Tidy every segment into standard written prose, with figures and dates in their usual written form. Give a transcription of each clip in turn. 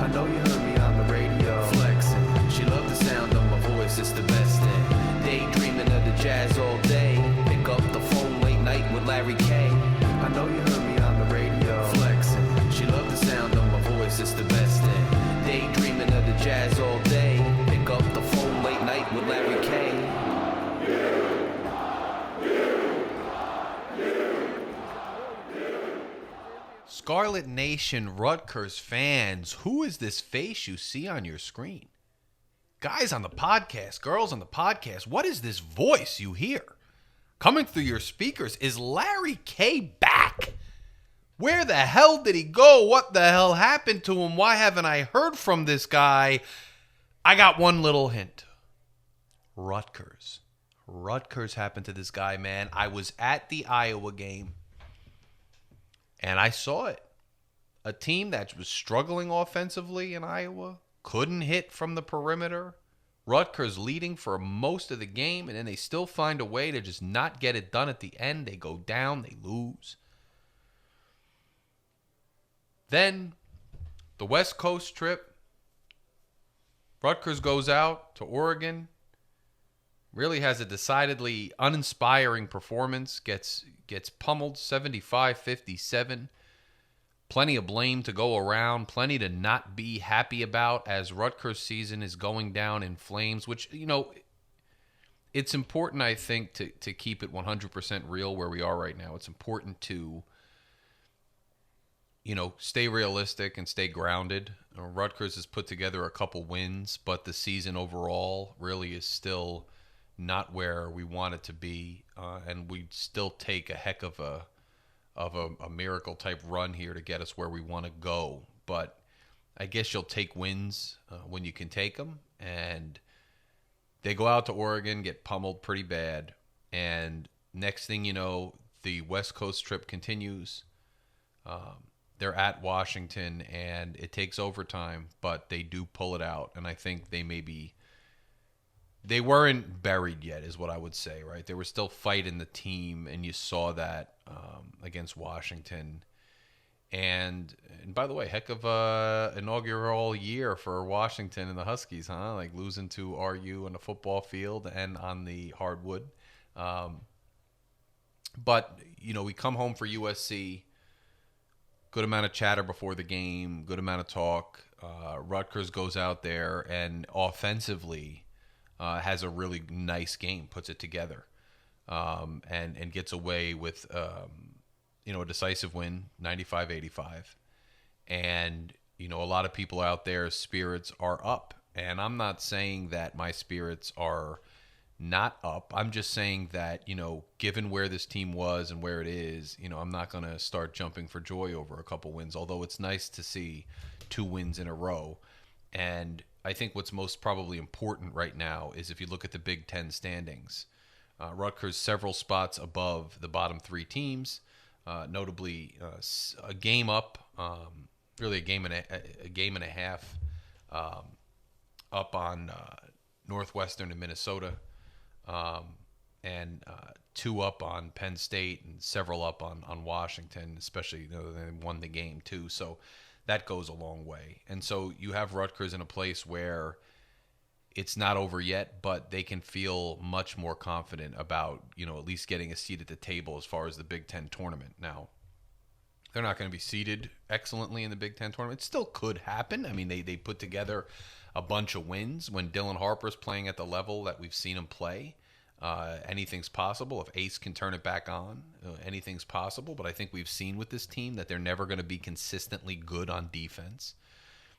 I know you heard me on the radio. Flexing. She loved the sound of my voice, it's the best thing. Daydreaming of the jazz all day. Pick up the phone late night with Larry K. I know you heard me on the radio. Flexing. She loved the sound of my voice, it's the best thing. Daydreaming of the jazz all day. Pick up the phone late night with Larry K. Scarlet Nation Rutgers fans, who is this face you see on your screen? Guys on the podcast, girls on the podcast, what is this voice you hear? Coming through your speakers, is Larry K back? Where the hell did he go? What the hell happened to him? Why haven't I heard from this guy? I got one little hint. Rutgers. Rutgers happened to this guy, man. I was at the Iowa game. And I saw it. A team that was struggling offensively in Iowa, couldn't hit from the perimeter. Rutgers leading for most of the game, and then they still find a way to just not get it done at the end. They go down, they lose. Then, the West Coast trip. Rutgers goes out to Oregon. Really has a decidedly uninspiring performance. Gets pummeled 75-57. Plenty of blame to go around. Plenty to not be happy about as Rutgers' season is going down in flames, which, you know, it's important, I think, to keep it 100% real where we are right now. It's important to, you know, stay realistic and stay grounded. Rutgers has put together a couple wins, but the season overall really is still not where we want it to be, and we'd still take a heck of a miracle type run here to get us where we want to go. But I guess you'll take wins when you can take them, and they go out to Oregon, get pummeled pretty bad, and next thing you know, the West Coast trip continues. They're at Washington, and it takes overtime, but they do pull it out, and I think they weren't buried yet, is what I would say, right? They were still fighting the team, and you saw that against Washington. And by the way, heck of a inaugural year for Washington and the Huskies, huh? Like losing to RU on the football field and on the hardwood. But, you know, we come home for USC. Good amount of chatter before the game, good amount of talk. Rutgers goes out there and offensively has a really nice game, puts it together, and gets away with a decisive win, 95-85. And, you know, a lot of people out there, spirits are up. And I'm not saying that my spirits are not up. I'm just saying that, you know, given where this team was and where it is, you know, I'm not going to start jumping for joy over a couple wins, although it's nice to see 2 wins in a row. And I think what's most probably important right now is if you look at the Big Ten standings, Rutgers several spots above the bottom 3 teams, notably a game up, really a game and a half up on Northwestern and Minnesota, and 2 up on Penn State and several up on Washington, especially, you know, they won the game too. So that goes a long way. And so you have Rutgers in a place where it's not over yet, but they can feel much more confident about, you know, at least getting a seat at the table as far as the Big Ten tournament. Now, they're not going to be seated excellently in the Big Ten tournament. It still could happen. I mean, they put together a bunch of wins when Dylan Harper's playing at the level that we've seen him play. Anything's possible. If Ace can turn it back on, anything's possible. But I think we've seen with this team that they're never going to be consistently good on defense.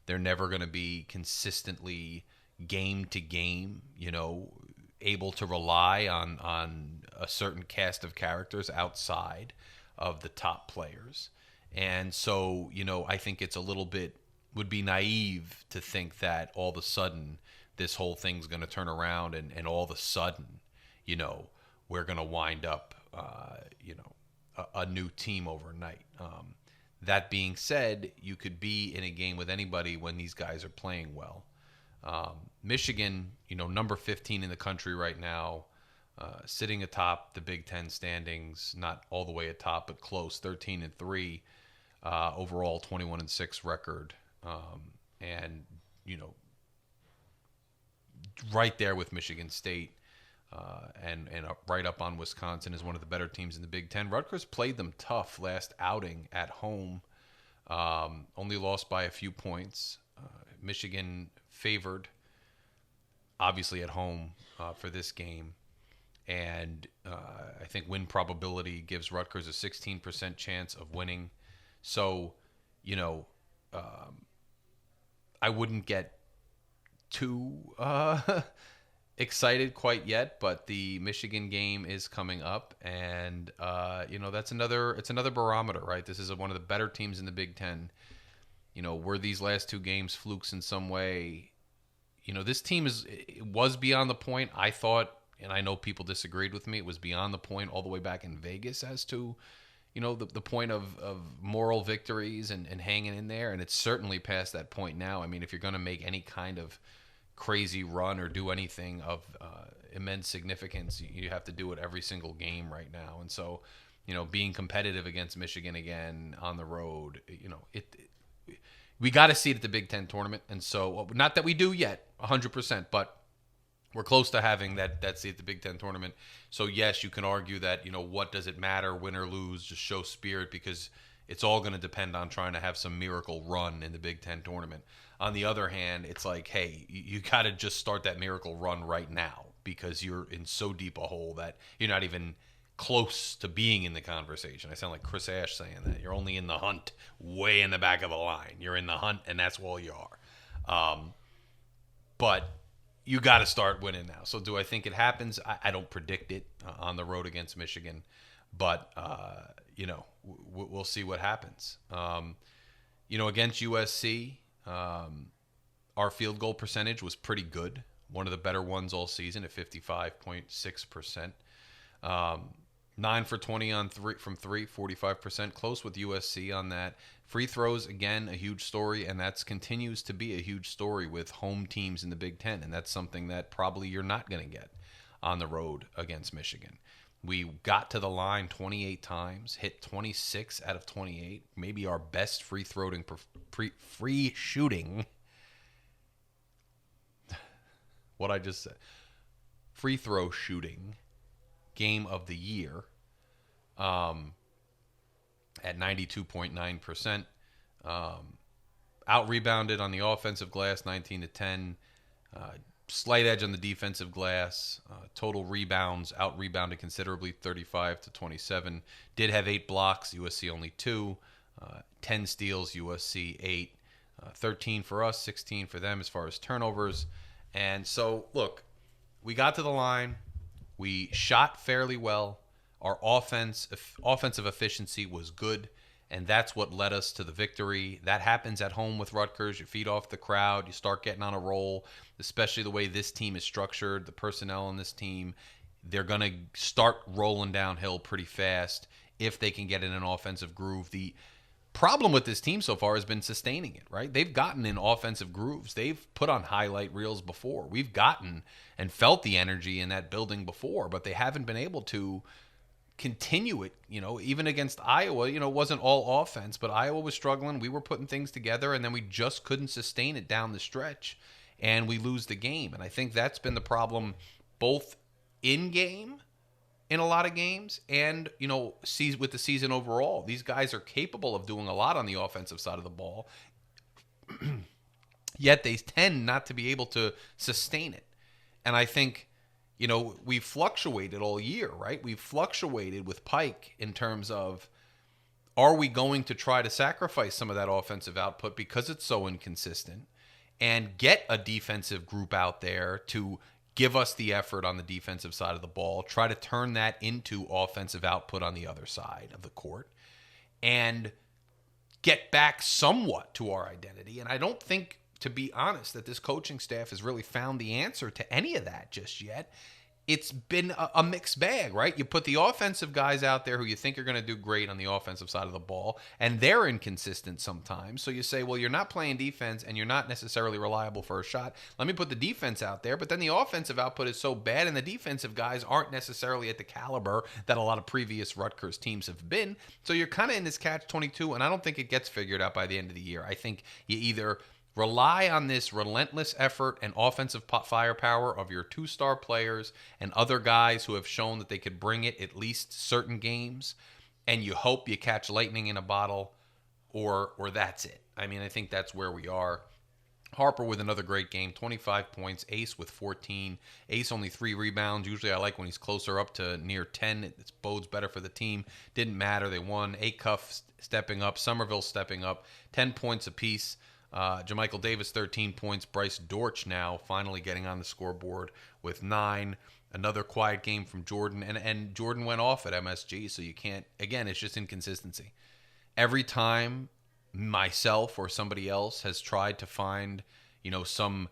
They're never going to be consistently game to game, you know, able to rely on a certain cast of characters outside of the top players. And so, you know, I think it's a little bit, would be naive to think that all of a sudden this whole thing's going to turn around and all of a sudden, you know, we're going to wind up, a new team overnight. That being said, you could be in a game with anybody when these guys are playing well. Michigan, you know, number 15 in the country right now, sitting atop the Big Ten standings, not all the way atop, but close, 13-3, overall 21-6 record. and right there with Michigan State, and right up on Wisconsin as one of the better teams in the Big Ten. Rutgers played them tough last outing at home, only lost by a few points. Michigan favored, obviously at home for this game, and I think win probability gives Rutgers a 16% chance of winning. So, I wouldn't get too excited quite yet, but the Michigan game is coming up, and it's another barometer, right? This is one of the better teams in the Big Ten. Were these last two games flukes in some way? This team was beyond the point. I thought, and I know people disagreed with me, it was beyond the point all the way back in Vegas as to the point of moral victories and hanging in there, and it's certainly past that point now. I mean, if you're going to make any kind of crazy run or do anything of immense significance, you have to do it every single game right now. And so, being competitive against Michigan again on the road, we got to see it at the Big Ten tournament. And so, not that we do yet 100%, but we're close to having that seat at the Big Ten tournament. So yes, you can argue that, what does it matter, win or lose, just show spirit, because it's all going to depend on trying to have some miracle run in the Big Ten tournament. On the other hand, it's like, hey, you got to just start that miracle run right now, because you're in so deep a hole that you're not even close to being in the conversation. I sound like Chris Ash saying that. You're only in the hunt way in the back of the line. You're in the hunt, and that's all you are. But you got to start winning now. So do I think it happens? I don't predict it on the road against Michigan, but we'll see what happens. Against USC, our field goal percentage was pretty good. One of the better ones all season at 55.6%. 9 for 20 on from three, 45%. Close with USC on that. Free throws, again, a huge story, and that continues to be a huge story with home teams in the Big Ten, and that's something that probably you're not going to get on the road against Michigan. We got to the line 28 times, hit 26 out of 28, maybe our best free shooting. What I just said. Free throw shooting game of the year at 92.9%. Out-rebounded on the offensive glass, 19-10. Slight edge on the defensive glass. Total rebounds, out-rebounded considerably, 35-27. Did have 8 blocks, USC only 2. 10 steals, USC 8. 13 for us, 16 for them as far as turnovers. And so, look, we got to the line. We shot fairly well. Our offensive efficiency was good, and that's what led us to the victory. That happens at home with Rutgers. You feed off the crowd. You start getting on a roll, especially the way this team is structured, the personnel on this team. They're going to start rolling downhill pretty fast if they can get in an offensive groove. The problem with this team so far has been sustaining it, right? They've gotten in offensive grooves. They've put on highlight reels before. We've gotten and felt the energy in that building before, but they haven't been able to continue it. Even against Iowa, it wasn't all offense, but Iowa was struggling. We were putting things together, and then we just couldn't sustain it down the stretch, and we lose the game. And I think that's been the problem both in game in a lot of games and, with the season overall. These guys are capable of doing a lot on the offensive side of the ball, yet they tend not to be able to sustain it. And I think, we've fluctuated all year, right? We've fluctuated with Pike in terms of, are we going to try to sacrifice some of that offensive output because it's so inconsistent and get a defensive group out there to give us the effort on the defensive side of the ball, try to turn that into offensive output on the other side of the court, and get back somewhat to our identity. And I don't think, to be honest, that this coaching staff has really found the answer to any of that just yet. It's been a mixed bag, right? You put the offensive guys out there who you think are going to do great on the offensive side of the ball, and they're inconsistent sometimes. So you say, well, you're not playing defense, and you're not necessarily reliable for a shot. Let me put the defense out there, but then the offensive output is so bad, and the defensive guys aren't necessarily at the caliber that a lot of previous Rutgers teams have been. So you're kind of in this catch-22, and I don't think it gets figured out by the end of the year. I think you either Rely on this relentless effort and offensive firepower of your two-star players and other guys who have shown that they could bring it at least certain games, and you hope you catch lightning in a bottle, or that's it. I mean, I think that's where we are. Harper with another great game, 25 points, Ace with 14. Ace only 3 rebounds. Usually I like when he's closer up to near 10. It bodes better for the team. Didn't matter. They won. Acuff stepping up. Somerville stepping up. 10 points apiece. Jermichael Davis, 13 points. Bryce Dortch now finally getting on the scoreboard with 9. Another quiet game from Jordan. And Jordan went off at MSG, so you can't... Again, it's just inconsistency. Every time myself or somebody else has tried to find, some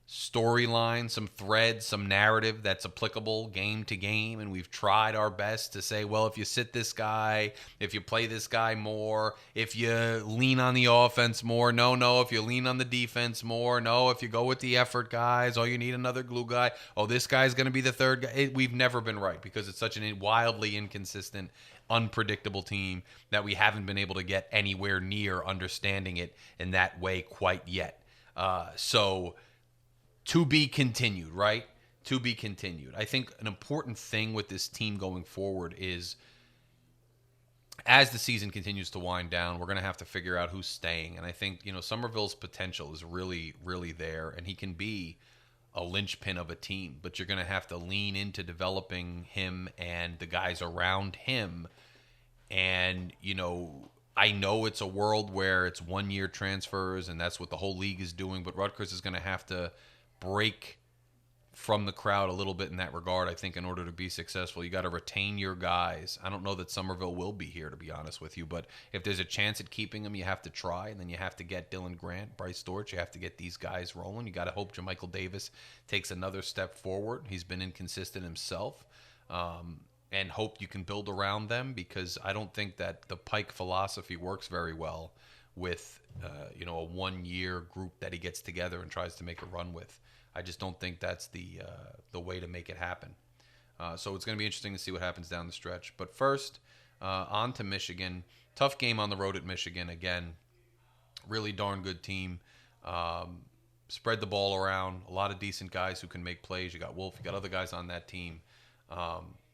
storyline, some thread, some narrative that's applicable game to game, and we've tried our best to say, well, if you sit this guy, if you play this guy more, if you lean on the offense more, no, if you lean on the defense more, no, if you go with the effort guys, oh, you need another glue guy, oh, this guy's going to be the third guy. We've never been right because it's such a wildly inconsistent, unpredictable team that we haven't been able to get anywhere near understanding it in that way quite yet. So to be continued, right? To be continued. I think an important thing with this team going forward is as the season continues to wind down, we're going to have to figure out who's staying. And I think, Somerville's potential is really, really there, and he can be a linchpin of a team, but you're going to have to lean into developing him and the guys around him. And, I know it's a world where it's 1-year transfers and that's what the whole league is doing, but Rutgers is going to have to break from the crowd a little bit in that regard. I think in order to be successful, you got to retain your guys. I don't know that Somerville will be here, to be honest with you, but if there's a chance at keeping them, you have to try, and then you have to get Dylan Grant, Bryce Dortch. You have to get these guys rolling. You got to hope Jermichael Davis takes another step forward. He's been inconsistent himself, and hope you can build around them, because I don't think that the Pike philosophy works very well with a 1-year group that he gets together and tries to make a run with. I just don't think that's the way to make it happen. So it's going to be interesting to see what happens down the stretch. But first, on to Michigan. Tough game on the road at Michigan. Again, really darn good team. Spread the ball around. A lot of decent guys who can make plays. You got Wolf. You got other guys on that team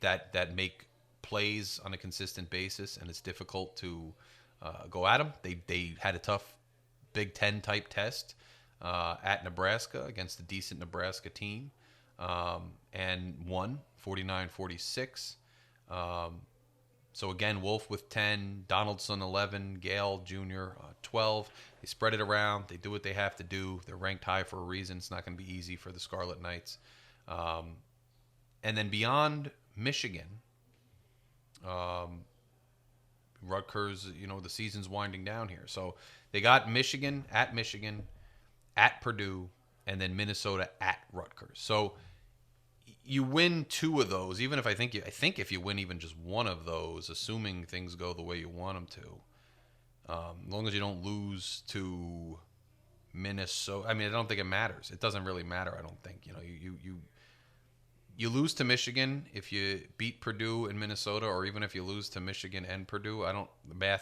that make plays on a consistent basis, and it's difficult to go at them. They had a tough Big Ten type test at Nebraska against a decent Nebraska team, and won 49-46. So again, Wolf with 10, Donaldson 11, Gale Jr. 12. They spread it around. They do what they have to do. They're ranked high for a reason. It's not going to be easy for the Scarlet Knights. And then beyond Michigan, Rutgers, the season's winding down here. So they got Michigan, at Purdue, and then Minnesota at Rutgers. So you win 2 of those, even if I think if you win even just one of those, assuming things go the way you want them to, as long as you don't lose to Minnesota. I mean, I don't think it matters. It doesn't really matter, I don't think. You lose to Michigan if you beat Purdue and Minnesota, or even if you lose to Michigan and Purdue.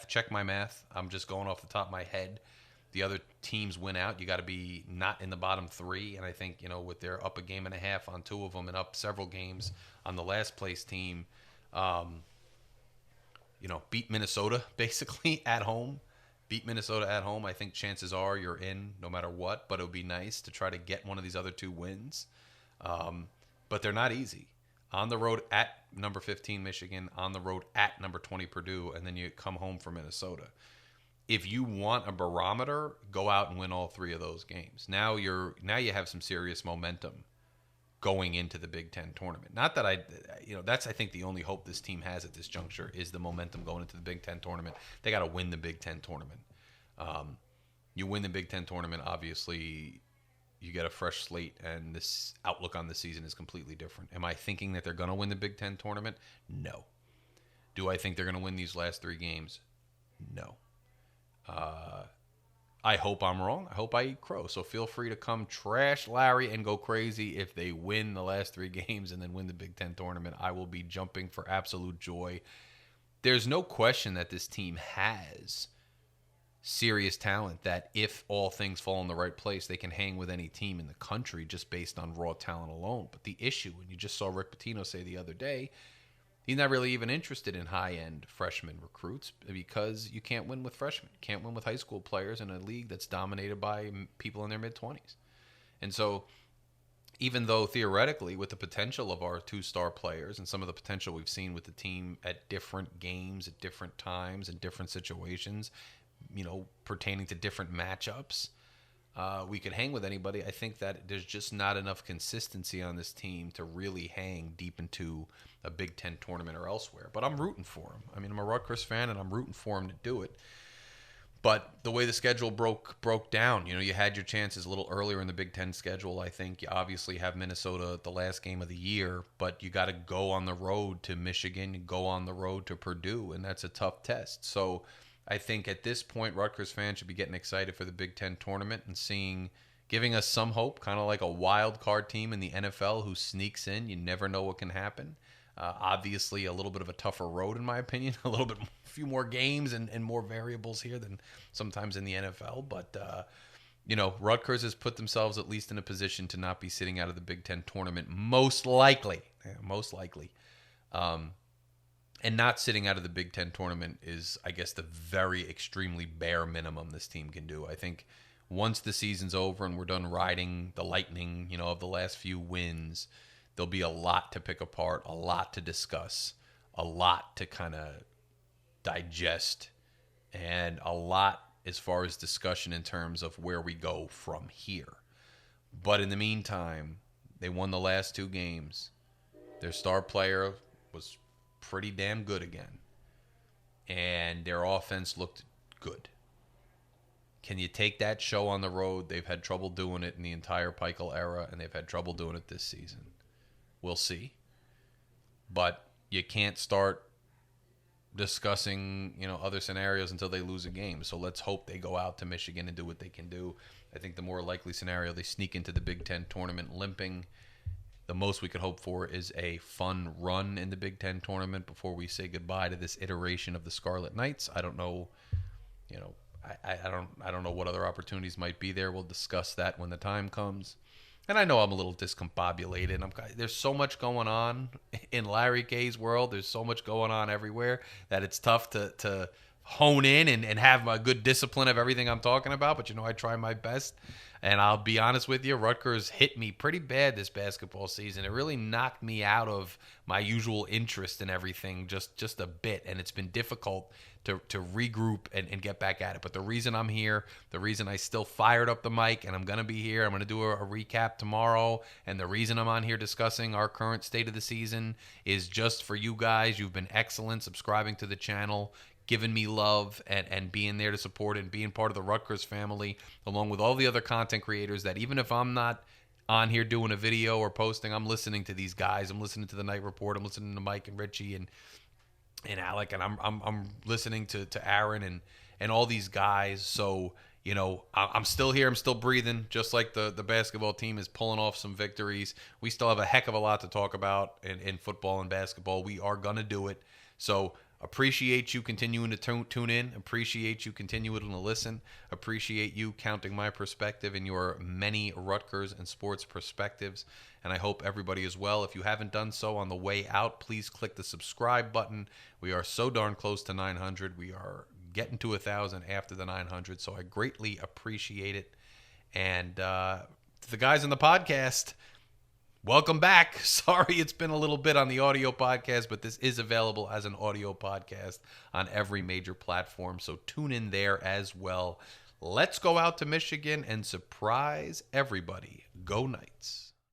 Check my math. I'm just going off the top of my head. The other teams win out. You got to be not in the bottom 3. And I think, with their up a game and a half on 2 of them and up several games on the last place team, beat Minnesota basically at home. Beat Minnesota at home. I think chances are you're in no matter what, but it would be nice to try to get one of these other 2 wins. But they're not easy. On the road at number 15 Michigan, on the road at number 20 Purdue, and then you come home for Minnesota. If you want a barometer, go out and win all 3 of those games. Now you have some serious momentum going into the Big Ten tournament. Not that that's I think the only hope this team has at this juncture is the momentum going into the Big Ten tournament. They got to win the Big Ten tournament. You win the Big Ten tournament, obviously you get a fresh slate, and this outlook on the season is completely different. Am I thinking that they're going to win the Big Ten tournament? No. Do I think they're going to win these last 3 games? No. I hope I'm wrong. I hope I eat crow. So feel free to come trash Larry and go crazy if they win the last 3 games and then win the Big Ten tournament. I will be jumping for absolute joy. There's no question that this team has serious talent that if all things fall in the right place, they can hang with any team in the country just based on raw talent alone. But the issue, and you just saw Rick Pitino say the other day, he's not really even interested in high-end freshman recruits because you can't win with freshmen. You can't win with high school players in a league that's dominated by people in their mid-20s. And so even though theoretically with the potential of our two-star players and some of the potential we've seen with the team at different games, at different times, in different situations, pertaining to different matchups, we could hang with anybody. I think that there's just not enough consistency on this team to really hang deep into a Big Ten tournament or elsewhere. But I'm rooting for them. I mean, I'm a Rutgers fan, and I'm rooting for them to do it. But the way the schedule broke down, you had your chances a little earlier in the Big Ten schedule. I think you obviously have Minnesota the last game of the year, but you got to go on the road to Michigan, you go on the road to Purdue, and that's a tough test. So I think at this point, Rutgers fans should be getting excited for the Big Ten tournament and giving us some hope, kind of like a wild card team in the NFL who sneaks in. You never know what can happen. Obviously, a little bit of a tougher road, in my opinion. A few more games and more variables here than sometimes in the NFL. But, Rutgers has put themselves at least in a position to not be sitting out of the Big Ten tournament, most likely. And not sitting out of the Big Ten tournament is, I guess, the very extremely bare minimum this team can do. I think once the season's over and we're done riding the lightning, of the last few wins, there'll be a lot to pick apart, a lot to discuss, a lot to kind of digest, and a lot as far as discussion in terms of where we go from here. But in the meantime, they won the last two games. Their star player was pretty damn good again, and their offense looked good. Can you take that show on the road? They've had trouble doing it in the entire Peichel era, and they've had trouble doing it this season. We'll see. But you can't start discussing, other scenarios until they lose a game. So let's hope they go out to Michigan and do what they can do. I think the more likely scenario, they sneak into the Big Ten tournament limping. The most we could hope for is a fun run in the Big Ten tournament before we say goodbye to this iteration of the Scarlet Knights. I don't know, I don't know what other opportunities might be there. We'll discuss that when the time comes. And I know I'm a little discombobulated. There's so much going on in Larry K's world. There's so much going on everywhere that it's tough to hone in and have a good discipline of everything I'm talking about. But, I try my best. And I'll be honest with you, Rutgers hit me pretty bad this basketball season. It really knocked me out of my usual interest in everything just a bit. And it's been difficult to regroup and get back at it. But the reason I'm here, the reason I still fired up the mic and I'm going to be here, I'm going to do a recap tomorrow. And the reason I'm on here discussing our current state of the season is just for you guys. You've been excellent subscribing to the channel, giving me love and being there to support it and being part of the Rutgers family, along with all the other content creators that even if I'm not on here doing a video or posting, I'm listening to these guys. I'm listening to the Night Report. I'm listening to Mike and Richie and Alec, and I'm listening to Aaron and all these guys. So, I'm still here. I'm still breathing, just like the basketball team is pulling off some victories. We still have a heck of a lot to talk about in football and basketball. We are going to do it. So appreciate you continuing to tune in. Appreciate you continuing to listen. Appreciate you counting my perspective and your many Rutgers and sports perspectives. And I hope everybody as well. If you haven't done so on the way out, please click the subscribe button. We are so darn close to 900. We are getting to 1,000 after the 900. So I greatly appreciate it. And to the guys on the podcast, welcome back. Sorry it's been a little bit on the audio podcast, but this is available as an audio podcast on every major platform. So tune in there as well. Let's go out to Michigan and surprise everybody. Go Knights.